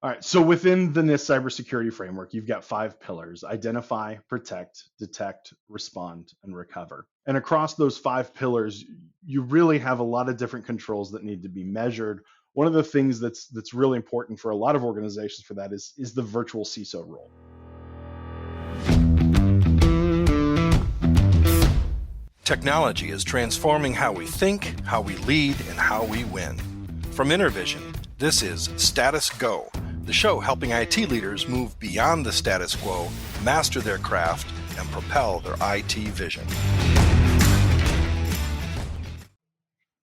All right. So within the NIST cybersecurity framework, you've got 5 pillars: identify, protect, detect, respond, and recover. And across those 5 pillars, you really have a lot of different controls that need to be measured. One of the things that's really important for a lot of organizations for that is the virtual CISO role. Technology is transforming how we think, how we lead, and how we win. From InterVision, this is Status Go, the show helping IT leaders move beyond the status quo, master their craft, and propel their IT vision.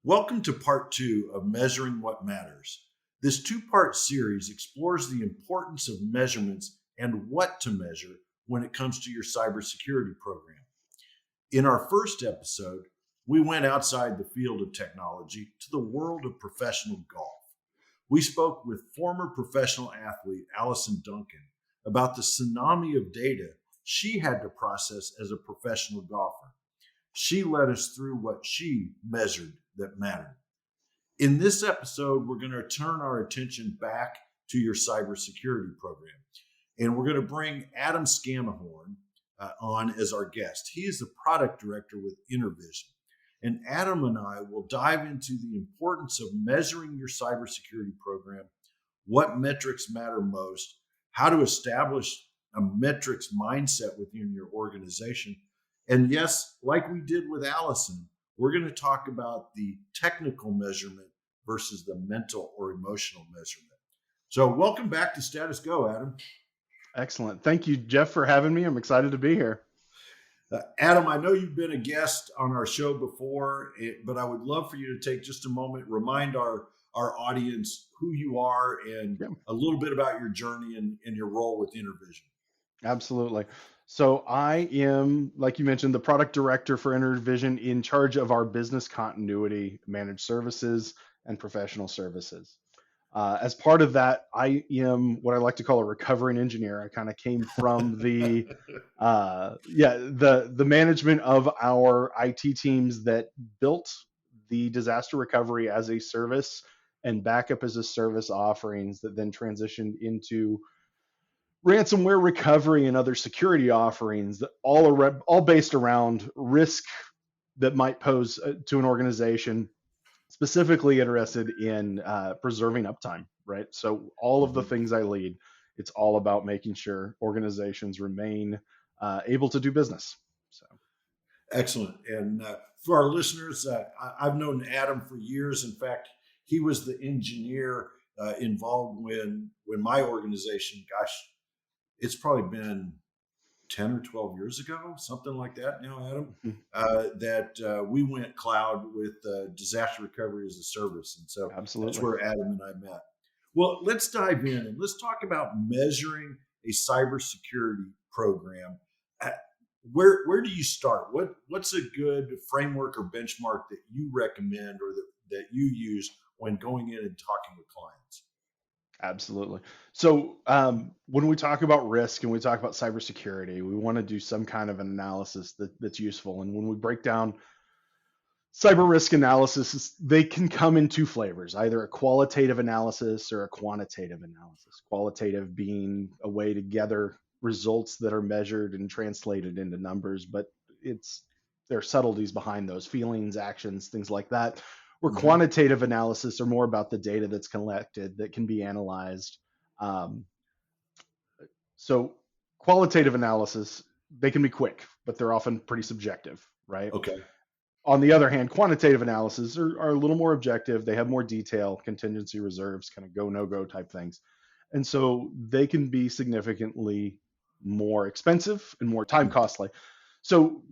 Welcome to part 2 of Measuring What Matters. This 2-part series explores the importance of measurements and what to measure when it comes to your cybersecurity program. In our first episode, we went outside the field of technology to the world of professional golf. We spoke with former professional athlete Allison Duncan about the tsunami of data she had to process as a professional golfer. She led us through what she measured that mattered. In this episode, we're going to turn our attention back to your cybersecurity program. And we're going to bring Adam Scamihorn on as our guest. He is the product director with InterVision. And Adam and I will dive into the importance of measuring your cybersecurity program, what metrics matter most, how to establish a metrics mindset within your organization. And yes, like we did with Allison, we're going to talk about the technical measurement versus the mental or emotional measurement. So welcome back to Status Go, Adam. Excellent. Thank you, Jeff, for having me. I'm excited to be here. Adam, I know you've been a guest on our show before, but I would love for you to take just a moment, remind our audience who you are and a little bit about your journey and your role with InterVision. Absolutely. So I am, like you mentioned, the product director for InterVision, in charge of our business continuity, managed services, and professional services. As part of that, I am what I like to call a recovering engineer. I kind of came from the management of our IT teams that built the disaster recovery as a service and backup as a service offerings that then transitioned into ransomware recovery and other security offerings that all based around risk that might pose to an organization, specifically interested in preserving uptime, right? So all of the things I lead, it's all about making sure organizations remain able to do business. So, excellent. And for our listeners, I've known Adam for years. In fact, he was the engineer involved when my organization, it's probably been 10 or 12 years ago, something like that now, Adam, that we went cloud with disaster recovery as a service. And so absolutely, that's where Adam and I met. Well, let's dive in and let's talk about measuring a cybersecurity program. Where do you start? What's a good framework or benchmark that you recommend or that you use when going in and talking with clients? Absolutely. So when we talk about risk and we talk about cybersecurity, we want to do some kind of an analysis that's useful. And when we break down cyber risk analysis, they can come in 2 flavors, either a qualitative analysis or a quantitative analysis. Qualitative being a way to gather results that are measured and translated into numbers, but there are subtleties behind those: feelings, actions, things like that. Where quantitative analysis are more about the data that's collected that can be analyzed. So qualitative analysis, they can be quick, but they're often pretty subjective, right? Okay. On the other hand, quantitative analysis are a little more objective. They have more detail, contingency reserves, kind of go, no-go type things. And so they can be significantly more expensive and more time costly. So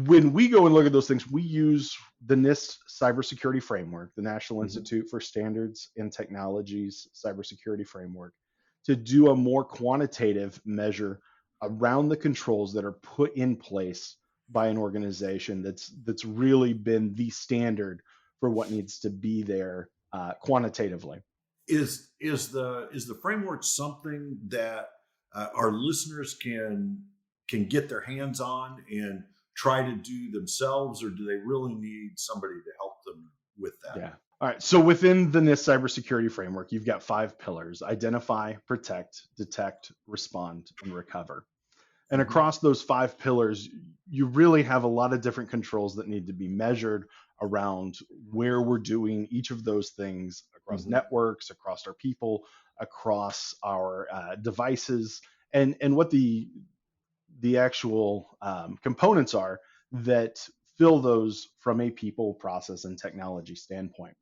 when we go and look at those things, we use the NIST cybersecurity framework, the National Institute for Standards and Technology's cybersecurity framework, to do a more quantitative measure around the controls that are put in place by an organization that's really been the standard for what needs to be there quantitatively. Is the framework something that our listeners can get their hands on and try to do themselves, or do they really need somebody to help them with that? Yeah. All right. So within the NIST cybersecurity framework, you've got 5 pillars: identify, protect, detect, respond, and recover. And Mhm. across those 5 pillars, you really have a lot of different controls that need to be measured around where we're doing each of those things across Mhm. networks, across our people, across our devices, and what the actual components are that fill those from a people, process, and technology standpoint.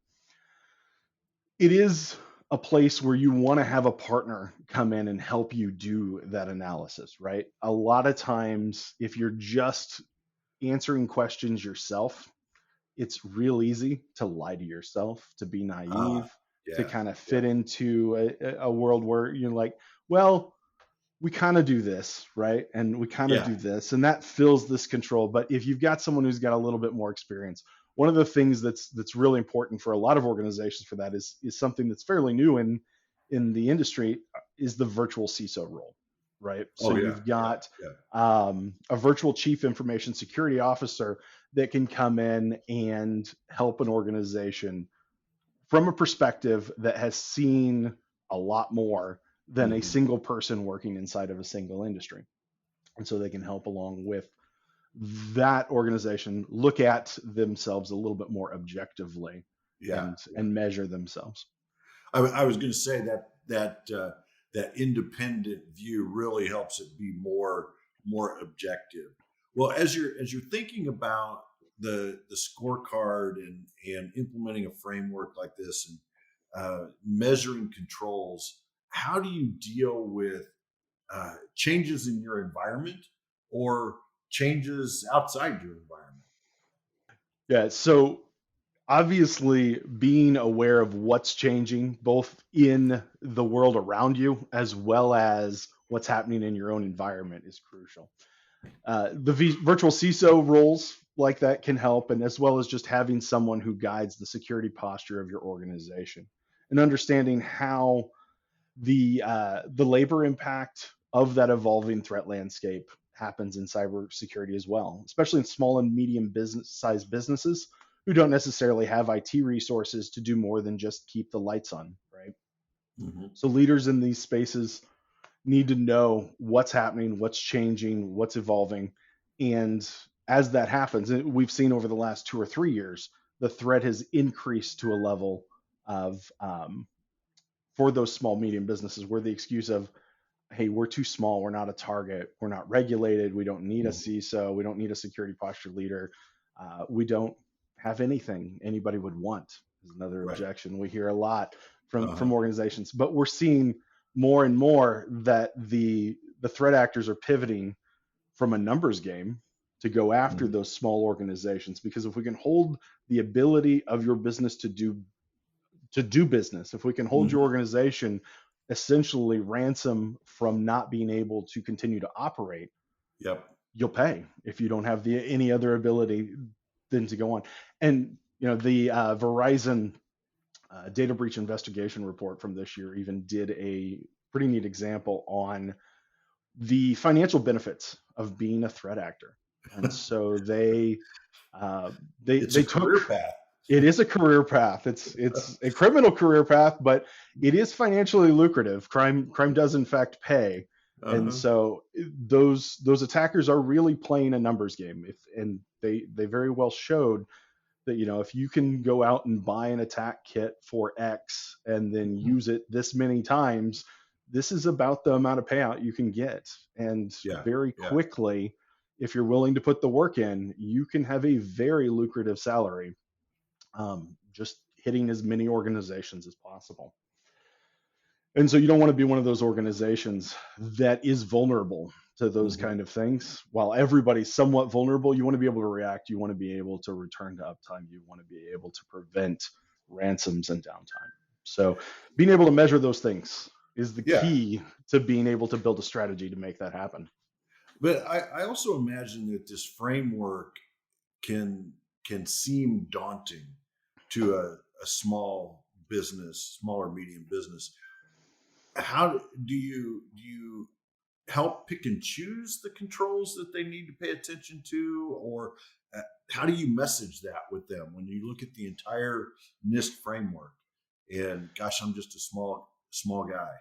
It is a place where you want to have a partner come in and help you do that analysis, right? A lot of times, if you're just answering questions yourself, it's real easy to lie to yourself, to be Uh, naive, to yeah, kind of yeah, fit into a world where you're like, well, we kind of do this, right? And we kind of yeah. do this, and that fills this control. But if you've got someone who's got a little bit more experience, one of the things that's really important for a lot of organizations for that is something that's fairly new in the industry is the virtual CISO role, right? So Oh, yeah, you've yeah, got yeah. a virtual chief information security officer that can come in and help an organization from a perspective that has seen a lot more than a Mhm. single person working inside of a single industry. And so they can help along with that organization look at themselves a little bit more objectively Yeah, yeah. and measure themselves. I was going to say that independent view really helps it be more objective. Well, as you're thinking about the scorecard and implementing a framework like this and measuring controls, how do you deal with changes in your environment or changes outside your environment? Yeah. So obviously being aware of what's changing both in the world around you as well as what's happening in your own environment is crucial. Virtual CISO roles like that can help, and as well as just having someone who guides the security posture of your organization and understanding how the labor impact of that evolving threat landscape happens in cybersecurity as well, especially in small and medium business sized businesses who don't necessarily have IT resources to do more than just keep the lights on, right? Hmm. So leaders in these spaces need to know what's happening, what's changing, what's evolving. And as that happens, we've seen over the last 2 or 3 years, the threat has increased to a level of, for those small, medium businesses where the excuse of, hey, we're too small, we're not a target, we're not regulated, we don't need a Hmm. CISO, we don't need a security posture leader, we don't have anything anybody would want, is another Right. objection we hear a lot from Uh-huh. organizations. But we're seeing more and more that the threat actors are pivoting from a numbers game to go after Hmm. those small organizations, because if we can hold the ability of your business to do business, if we can hold your Hmm. organization essentially ransom from not being able to continue to operate, Yep. you'll pay if you don't have the any other ability than to go on. And the Verizon data breach investigation report from this year even did a pretty neat example on the financial benefits of being a threat actor. And so uh, It's a they took, career path. it is a career path. It's a criminal career path, but it is financially lucrative. Crime does in fact pay, and Uh-huh. so those attackers are really playing a numbers game. If and they very well showed that, if you can go out and buy an attack kit for X and then Mhm. use it this many times, this is about the amount of payout you can get. And Yeah. very Yeah. quickly, if you're willing to put the work in, you can have a very lucrative salary, just hitting as many organizations as possible. And so you don't want to be one of those organizations that is vulnerable to those Hmm. kind of things. While everybody's somewhat vulnerable, you want to be able to react. You want to be able to return to uptime. You want to be able to prevent ransoms and downtime. So being able to measure those things is the Yeah. key to being able to build a strategy to make that happen. But I also imagine that this framework can can seem daunting to a small business, small or medium business. How do you help pick and choose the controls that they need to pay attention to, or how do you message that with them when you look at the entire NIST framework? And gosh, I'm just a small guy.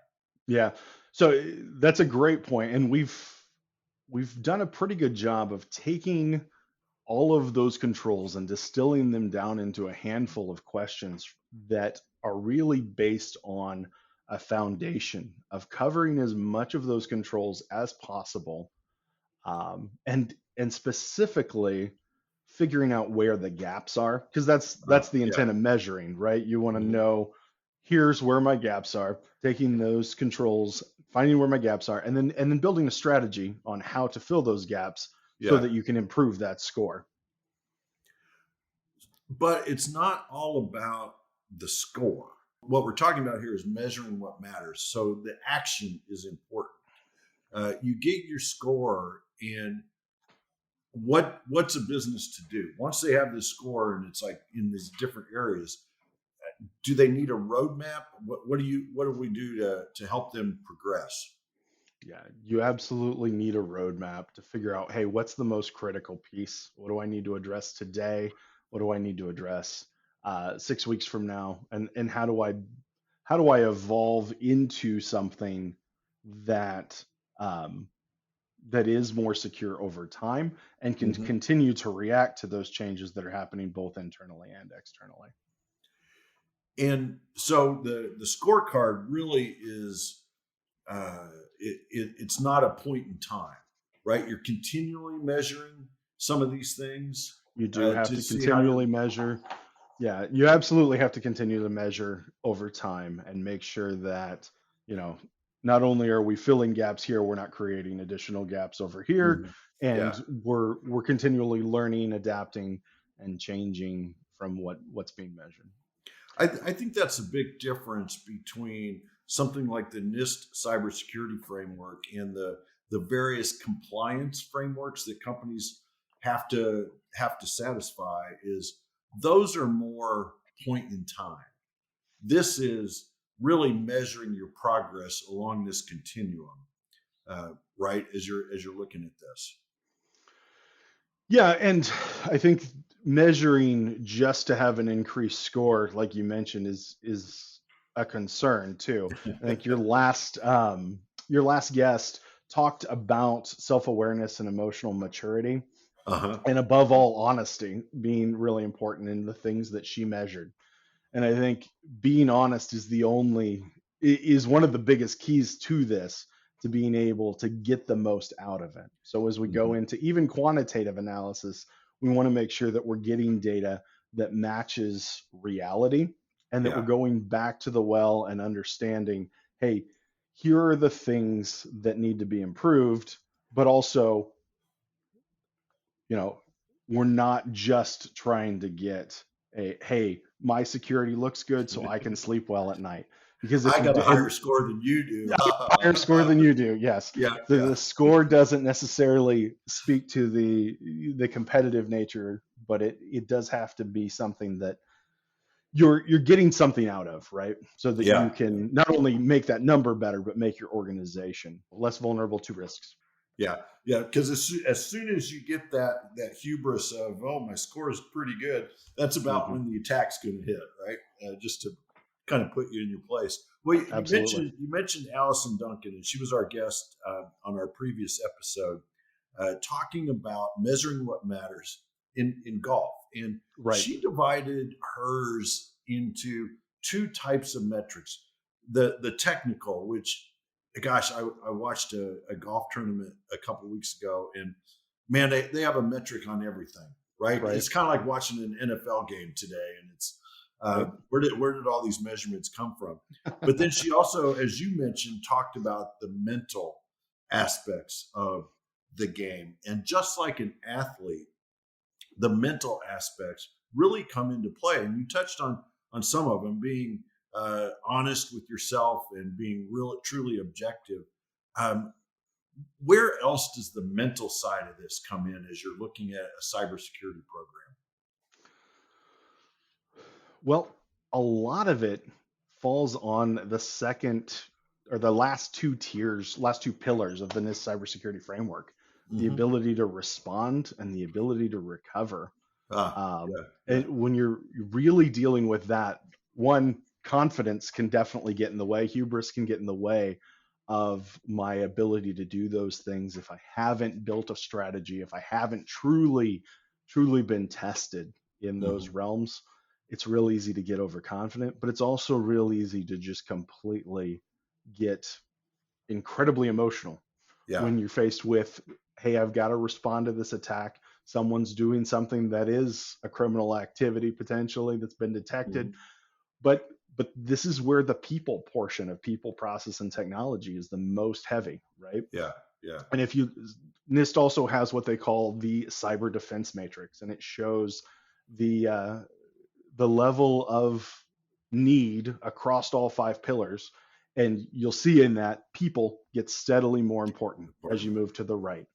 Yeah. So that's a great point, and we've done a pretty good job of taking all of those controls and distilling them down into a handful of questions that are really based on a foundation of covering as much of those controls as possible, and specifically figuring out where the gaps are, because that's the Yeah. intent of measuring, right? You want to Mhm. know, here's where my gaps are, taking those controls, finding where my gaps are, and then building a strategy on how to fill those gaps so Yeah. that you can improve that score. But it's not all about the score. What we're talking about here is measuring what matters. So the action is important. You get your score, and what's a business to do once they have this score and it's like in these different areas? Do they need a roadmap? What do we do to help them progress? Yeah, you absolutely need a roadmap to figure out, hey, what's the most critical piece? What do I need to address today? What do I need to address 6 weeks from now? And how do I evolve into something that um, that is more secure over time and can Mhm. continue to react to those changes that are happening both internally and externally? And so the scorecard really is it's not a point in time, right? You're continually measuring some of these things You do have to to see how you're. continually measure. Yeah, you absolutely have to continue to measure over time and make sure that, you know, not only are we filling gaps here, we're not creating additional gaps over here, Mhm. and Yeah, we're continually learning, adapting, and changing from what's being measured. I think that's a big difference between something like the NIST cybersecurity framework and the various compliance frameworks that companies have to satisfy. Is those are more point in time. This is really measuring your progress along this continuum, right? As you're looking at this. Yeah, and I think measuring just to have an increased score, like you mentioned, is a concern too. I think your last guest talked about self-awareness and emotional maturity, Uh-huh. and above all, honesty being really important in the things that she measured. And I think being honest is one of the biggest keys to this, to being able to get the most out of it. So as we go Mhm. into even quantitative analysis, we want to make sure that we're getting data that matches reality, and that we're Yeah. going back to the well and understanding, hey, here are the things that need to be improved, but also, you know, we're not just trying to get a, hey, my security looks good so I can sleep well at night. Because if I you got a do, higher and score than you do. I get a higher score than you do, yes. Yeah, The yeah, score doesn't necessarily speak to the competitive nature, but it does have to be something that you're getting something out of, right? So that you yeah, can not only make that number better, but make your organization less vulnerable to risks. yeah, yeah. Because as soon as you get that hubris of, oh, my score is pretty good, that's about Hmm. when the attack's going to hit, right? Just to kind of put you in your place. Well, you Absolutely. mentioned you mentioned Allison Duncan, and she was our guest on our previous episode, talking about measuring what matters in golf, and Right. she divided hers into two types of metrics: the technical, which, gosh, I watched a golf tournament a couple weeks ago, and man, they have a metric on everything, right? Right. It's kind of like watching an NFL game today, and it's Yep. where did all these measurements come from? But then she also, as you mentioned, talked about the mental aspects of the game, and just like an athlete, the mental aspects really come into play. And you touched on some of them, being honest with yourself and being really truly objective. Um, where else does the mental side of this come in as you're looking at a cybersecurity program? Well, a lot of it falls on the second. or the last two tiers, last two pillars of the NIST cybersecurity framework, the Mm-hmm. ability to respond and the ability to recover. Yeah, yeah. And when you're really dealing with that, one, confidence can definitely get in the way. Hubris can get in the way of my ability to do those things if I haven't built a strategy, if I haven't truly been tested in those Mm-hmm. realms. It's real easy to get overconfident, but it's also real easy to just completely get incredibly emotional Yeah. when you're faced with, hey, I've got to respond to this attack. Someone's doing something that is a criminal activity potentially that's been detected. Mm-hmm. But but this is where the people portion of people, process, and technology is the most heavy, right? Yeah, yeah. And if you NIST also has what they call the cyber defense matrix, and it shows the the level of need across all five pillars. And you'll see in that people get steadily more important as you Important. move to the right.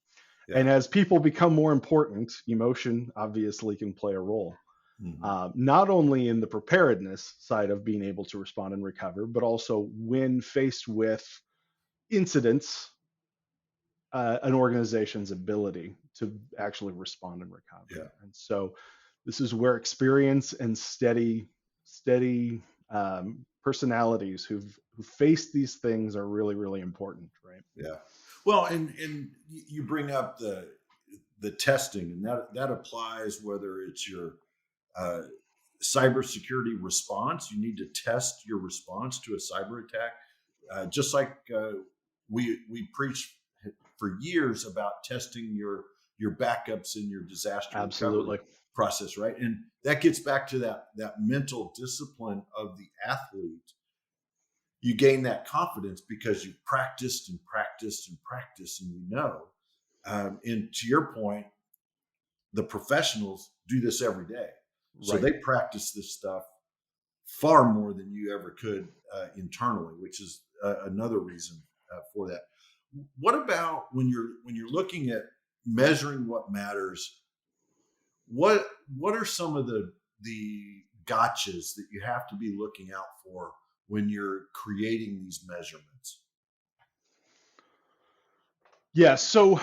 Yeah. And as people become more important, emotion obviously can play a role, Mm-hmm. not only in the preparedness side of being able to respond and recover, but also when faced with incidents, an organization's ability to actually respond and recover. Yeah. And so this is where experience and steady personalities who face these things are really important, right? Yeah. Well, and you bring up the testing, and that applies whether it's your uh, cybersecurity response. You need to test your response to a cyber attack, just like we preach for years about testing your backups and your disaster recovery Absolutely. process, right? And that gets back to that mental discipline of the athlete. You gain that confidence because you've practiced and practiced and practiced, and you know. And to your point, the professionals do this every day, so Right. they practice this stuff far more than you ever could internally, which is another reason for that. What about when you're looking at measuring what matters? What are some of the gotchas that you have to be looking out for when you're creating these measurements? Yeah, so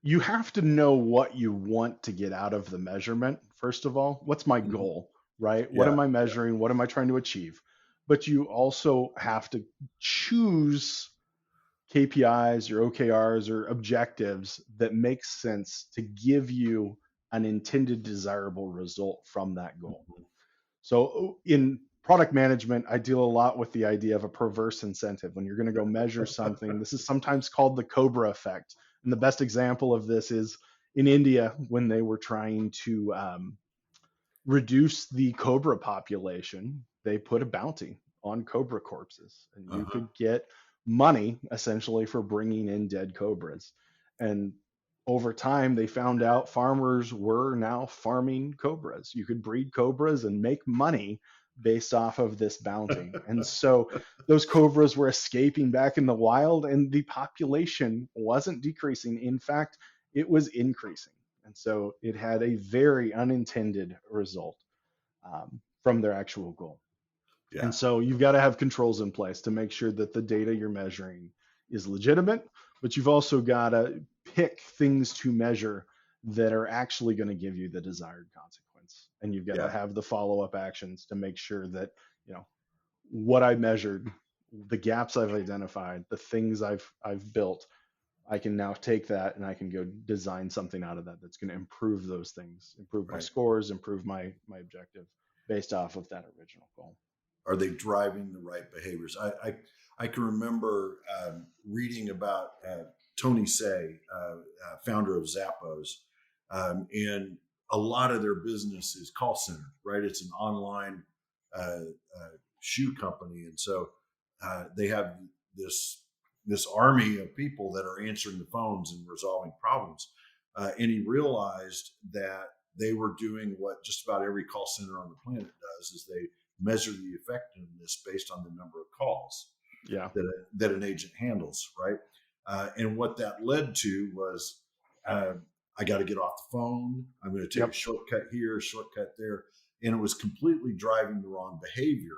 you have to know what you want to get out of the measurement. First of all, what's my Mhm. goal, right? What Yeah, am I yeah, measuring? What am I trying to achieve? But you also have to choose KPIs or OKRs or objectives that make sense to give you an intended desirable result from that goal. mhm. So in product management, I deal a lot with the idea of a perverse incentive. When you're going to go measure something, this is sometimes called the Cobra effect. And the best example of this is in India when they were trying to reduce the cobra population, they put a bounty on cobra corpses, and you Uh-huh. could get money essentially for bringing in dead cobras. And over time, they found out farmers were now farming cobras. You could breed cobras and make money based off of this bounty. And so those cobras were escaping back in the wild, and the population wasn't decreasing. In fact, it was increasing. And so it had a very unintended result from their actual goal. Yeah, And so you've got to have controls in place to make sure that the data you're measuring is legitimate, but you've also got to pick things to measure that are actually going to give you the desired consequence. And you've got to yeah. have the follow-up actions to make sure that, you know, what I measured, the gaps I've identified, the things I've built, I can now take that and I can go design something out of that that's going to improve those things, improve my Right. scores, improve my objective based off of that original goal. Are they driving the right behaviors? I can remember reading about Tony Say, founder of Zappos, and a lot of their business is call center, right? It's an online shoe company, and so they have this army of people that are answering the phones and resolving problems. And he realized that they were doing what just about every call center on the planet does: is they measure the effectiveness based on the number of calls Yeah. that an agent handles, right? And what that led to was, uh, I got to get off the phone. I'm going to take a Yep. shortcut here, a shortcut there, and it was completely driving the wrong behavior.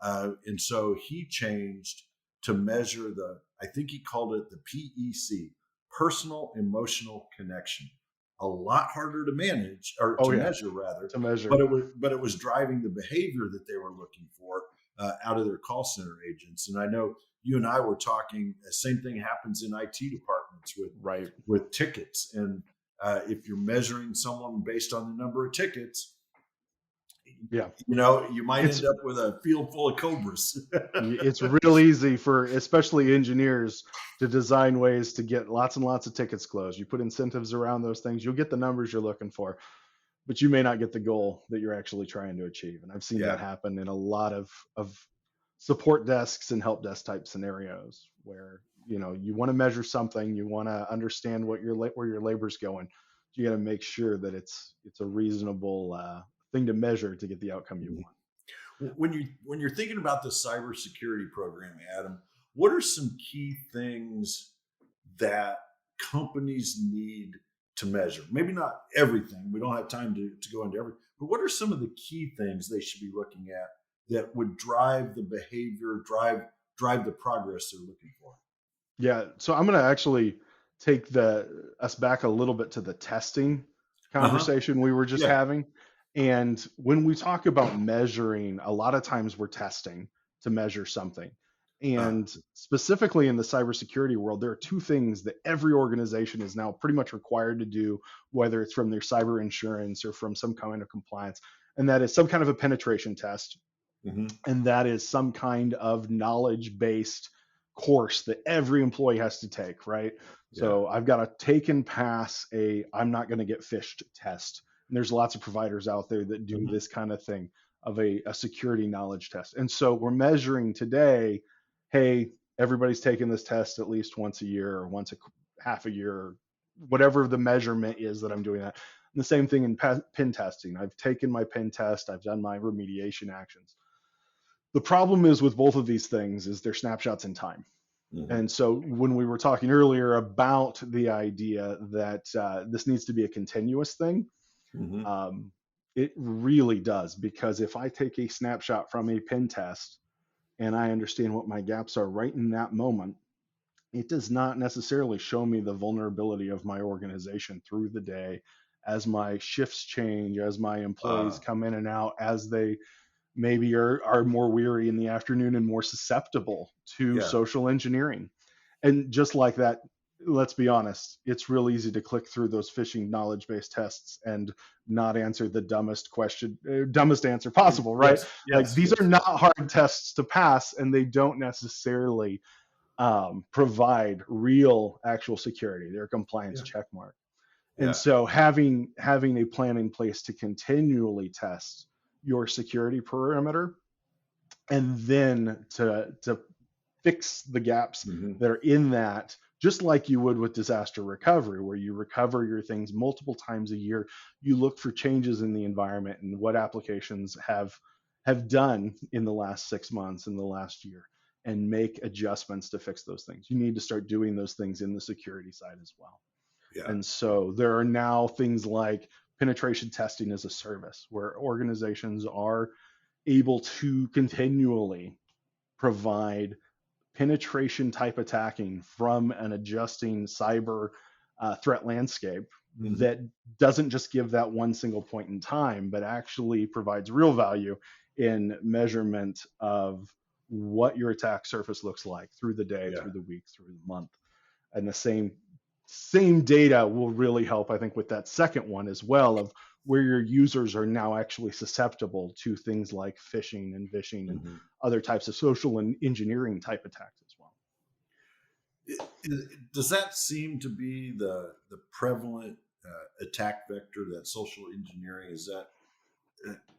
And so he changed to measure I think he called it the PEC, personal emotional connection. A lot harder to manage, or Oh to yeah, measure rather, to measure. but it was driving the behavior that they were looking for out of their call center agents. And I know you and I were talking. The same thing happens in IT departments Right. with tickets, and if you're measuring someone based on the number of tickets, Yeah. you might It's end up with a field full of cobras. it's real easy for especially engineers to design ways to get lots and lots of tickets closed. You put incentives around those things, you'll get the numbers you're looking for, but you may not get the goal that you're actually trying to achieve. And I've seen Yeah. that happen in a lot of support desks and help desk type scenarios where you want to measure something, you want to understand where your labor's going. You got to make sure that it's a reasonable thing to measure to get the outcome you want. When you're thinking about the cybersecurity program, Adam, what are some key things that companies need to measure? Maybe not everything. We don't have time to go into everything, but what are some of the key things they should be looking at that would drive the behavior, drive the progress they're looking for? Yeah, so I'm going to actually take us back a little bit to the testing Uh-huh. conversation we were just Yeah. having. And when we talk about measuring, a lot of times we're testing to measure something. Uh, And specifically in the cybersecurity world, there are two things that every organization is now pretty much required to do, whether it's from their cyber insurance or from some kind of compliance. And that is some kind of a penetration test, mm-hmm. and that is some kind of knowledge based course that every employee has to take, right? Yeah. So I've got to take and pass a I'm not going to get phished test. And there's lots of providers out there that do Mm-hmm. this kind of thing of a security knowledge test. And so we're measuring today, hey, everybody's taking this test at least once a year or once a half a year, or whatever the measurement is that I'm doing that. And the same thing in pen testing. I've taken my pen test, I've done my remediation actions. The problem is with both of these things is they're snapshots in time. Mm-hmm. And so when we were talking earlier about the idea that this needs to be a continuous thing, Mm-hmm. it really does. Because if I take a snapshot from a pen test and I understand what my gaps are right in that moment, it does not necessarily show me the vulnerability of my organization through the day as my shifts change, as my employees come in and out, as they maybe are more weary in the afternoon and more susceptible to Yeah. social engineering. And just like that, let's be honest, it's real easy to click through those phishing knowledge based tests and not answer the dumbest answer possible, right? Yes. Like Yes. these Yes. are not hard tests to pass, and they don't necessarily provide real actual security. They're a compliance Yeah. check mark. And Yeah. so having a plan in place to continually test your security perimeter, and then to fix the gaps Mm-hmm. that are in that, just like you would with disaster recovery, where you recover your things multiple times a year. You look for changes in the environment and what applications have done in the last 6 months, in the last year, and make adjustments to fix those things. You need to start doing those things in the security side as well. Yeah. And so there are now things like penetration testing as a service, where organizations are able to continually provide penetration type attacking from an adjusting cyber threat landscape Mm-hmm. that doesn't just give that one single point in time, but actually provides real value in measurement of what your attack surface looks like through the day, Yeah. through the week, through the month. And the same data will really help, I think, with that second one as well, of where your users are now actually susceptible to things like phishing and vishing and Mm-hmm. other types of social and engineering type attacks as well. Does that seem to be the prevalent attack vector, that social engineering? Is that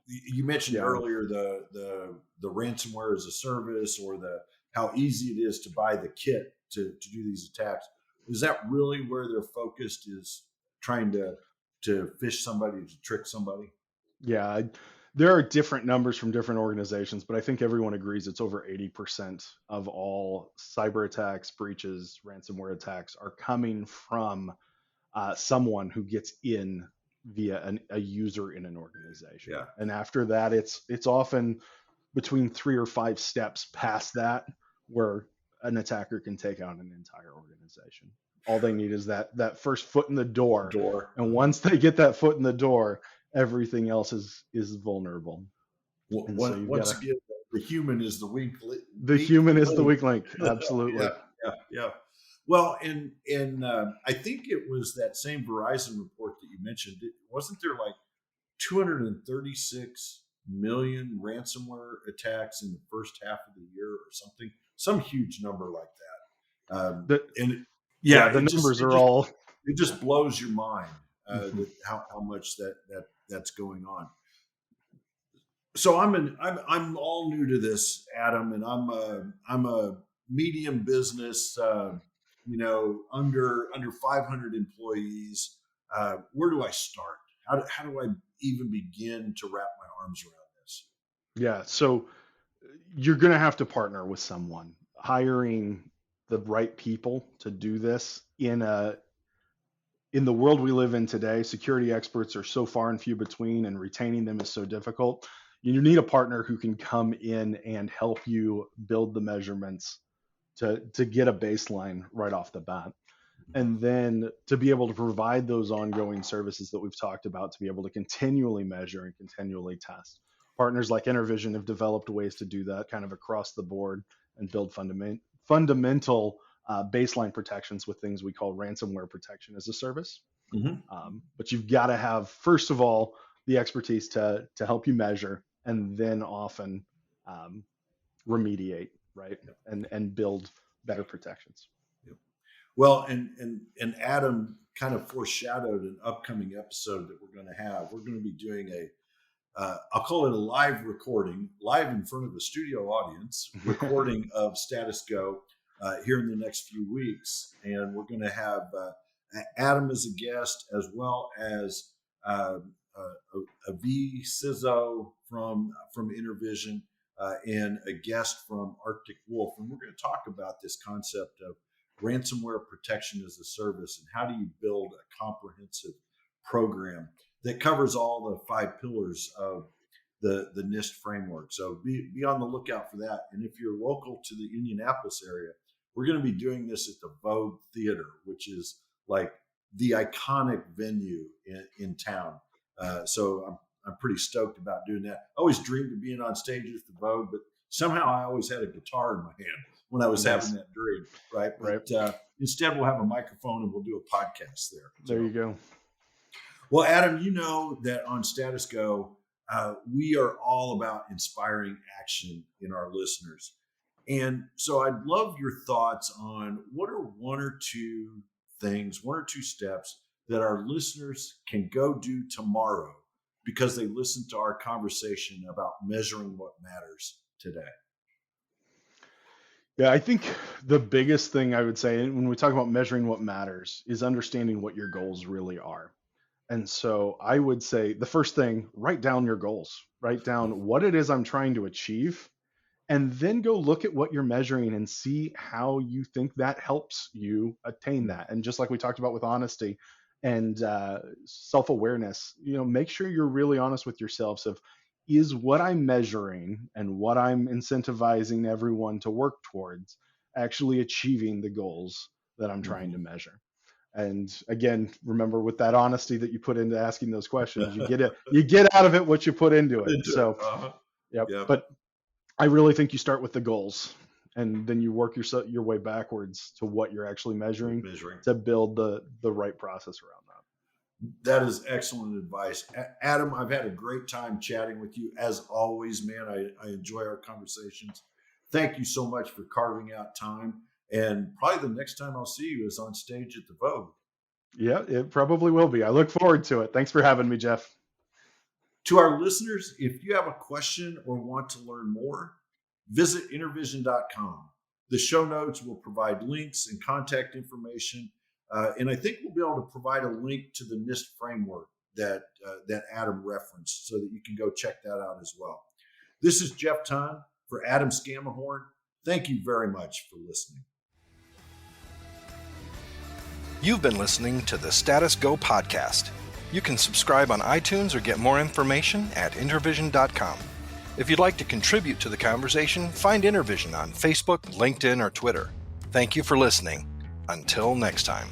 you mentioned Yeah. earlier the ransomware as a service, or the how easy it is to buy the kit to do these attacks? Is that really where they're focused, is trying to phish somebody, to trick somebody? Yeah. There are different numbers from different organizations, but I think everyone agrees it's over 80% of all cyber attacks, breaches, ransomware attacks are coming from someone who gets in via a user in an organization. Yeah. And after that, it's often between 3 or 5 steps past that, where an attacker can take out an entire organization. All they need is that first foot in the door. And once they get that foot in the door, everything else is vulnerable. And so once again, the human is the weak link. The human is the weak link. Absolutely. Yeah. Well, and I think it was that same Verizon report that you mentioned. Wasn't there like 236 million ransomware attacks in the first half of the year or something? Some huge number like that. The numbers are all. It just blows your mind how much that's going on. So I'm all new to this, Adam, and I'm a medium business, under 500 employees. Where do I start? How do I even begin to wrap my arms around this? Yeah, so you're going to have to partner with someone. Hiring the right people to do this in the world we live in today, security experts are so far and few between, and retaining them is so difficult. You need a partner who can come in and help you build the measurements to get a baseline right off the bat. And then to be able to provide those ongoing services that we've talked about, to be able to continually measure and continually test. Partners like InterVision have developed ways to do that kind of across the board and build fundamental baseline protections with things we call ransomware protection as a service. But you've got to have, first of all, the expertise to help you measure, and then often remediate, right? And build better protections. Well, and Adam kind of foreshadowed an upcoming episode that we're going to have. We're going to be doing I'll call it a live recording, live in front of a studio audience, recording of Status Go here in the next few weeks. And we're going to have Adam as a guest, as well as a CISO from InterVision and a guest from Arctic Wolf. And we're going to talk about this concept of ransomware protection as a service, and how do you build a comprehensive program that covers all the 5 pillars of the NIST framework. So be on the lookout for that. And if you're local to the Indianapolis area, we're going to be doing this at the Vogue Theater, which is like the iconic venue in town. So I'm pretty stoked about doing that. I always dreamed of being on stage at the Vogue, but somehow I always had a guitar in my hand when I was having that dream, right? But instead, we'll have a microphone and we'll do a podcast there. There you go. Well, Adam, you know that on Status Go, we are all about inspiring action in our listeners. And so I'd love your thoughts on what are one or two steps that our listeners can go do tomorrow because they listened to our conversation about measuring what matters today. Yeah, I think the biggest thing I would say when we talk about measuring what matters is understanding what your goals really are. And so I would say the first thing, write down your goals, write down what it is I'm trying to achieve, and then go look at what you're measuring and see how you think that helps you attain that. And just like we talked about with honesty and self-awareness, make sure you're really honest with yourselves of, is what I'm measuring and what I'm incentivizing everyone to work towards actually achieving the goals that I'm trying to measure? And again, remember, with that honesty that you put into asking those questions, you get out of it what you put into it. So, Yep. But I really think you start with the goals, and then you work your way backwards to what you're actually measuring. To build the right process around that. That is excellent advice. Adam, I've had a great time chatting with you. As always, man, I enjoy our conversations. Thank you so much for carving out time. And probably the next time I'll see you is on stage at the Vogue. Yeah, it probably will be. I look forward to it. Thanks for having me, Jeff. To our listeners, if you have a question or want to learn more, visit InterVision.com. The show notes will provide links and contact information. And I think we'll be able to provide a link to the NIST framework that Adam referenced so that you can go check that out as well. This is Jeff Tunn for Adam Scamihorn. Thank you very much for listening. You've been listening to the Status Go podcast. You can subscribe on iTunes or get more information at InterVision.com. If you'd like to contribute to the conversation, find InterVision on Facebook, LinkedIn, or Twitter. Thank you for listening. Until next time.